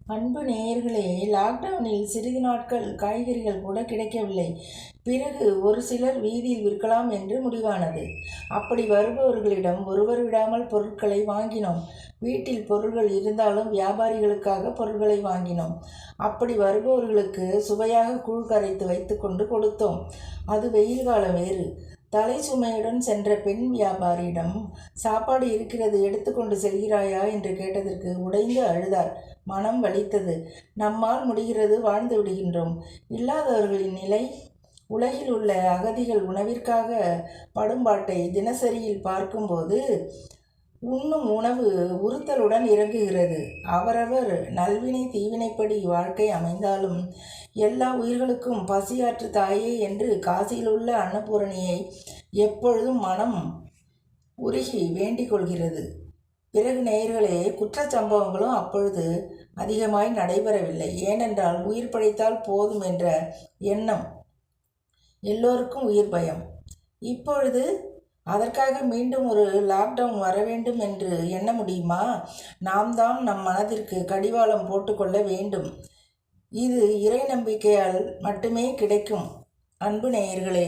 அன்பு நேயர்களே, லாக்டவுனில் சிறிது நாட்கள் காய்கறிகள் கூட கிடைக்கவில்லை. பிறகு ஒரு சிலர் வீதியில் விற்கலாம் என்று முடிவானது. அப்படி வருபவர்களிடம் ஒருவர் விடாமல் பொருட்களை வாங்கினோம். வீட்டில் பொருள்கள் இருந்தாலும் வியாபாரிகளுக்காக பொருட்களை வாங்கினோம். அப்படி வருபவர்களுக்கு சுவையாக கூழ் கரைத்து வைத்து கொண்டு கொடுத்தோம். அது வெயில் காலம் வேறு. தலை சுமையுடன் சென்ற பெண் வியாபாரியிடம் சாப்பாடு இருக்கிறது, எடுத்துக்கொண்டு செல்கிறாயா என்று கேட்டதற்கு உடைந்து அழுதார். மனம் வலித்தது. நம்மால் முடிகிறது, வாழ்ந்து விடுகின்றோம். இல்லாதவர்களின் நிலை. உலகில் உள்ள அகதிகள் உணவிற்காக படும்பாட்டை தினசரியில் பார்க்கும்போது உண்ணும் உணவு உறுத்தலுடன் இறங்குகிறது. அவரவர் நல்வினை தீவினைப்படி வாழ்க்கை அமைந்தாலும் எல்லா உயிர்களுக்கும் பசியாற்று தாயே என்று காசியில் உள்ள அன்னபூரணியை எப்பொழுதும் மனம் உருகி வேண்டிக் கொள்கிறது. பிறகு நேயர்களே, குற்றச்சம்பவங்களும் அப்பொழுது அதிகமாய் நடைபெறவில்லை. ஏனென்றால் உயிர் படைத்தால் போதும் என்ற எண்ணம். எல்லோருக்கும் உயிர் பயம். இப்பொழுது அதற்காக மீண்டும் ஒரு லாக்டவுன் வர வேண்டும் என்று எண்ண முடியுமா? நாம் தான் நம் மனதிற்கு கடிவாளம் போட்டுக்கொள்ள வேண்டும். இது இறை நம்பிக்கையால் மட்டுமே கிடைக்கும். அன்பு நேயர்களே.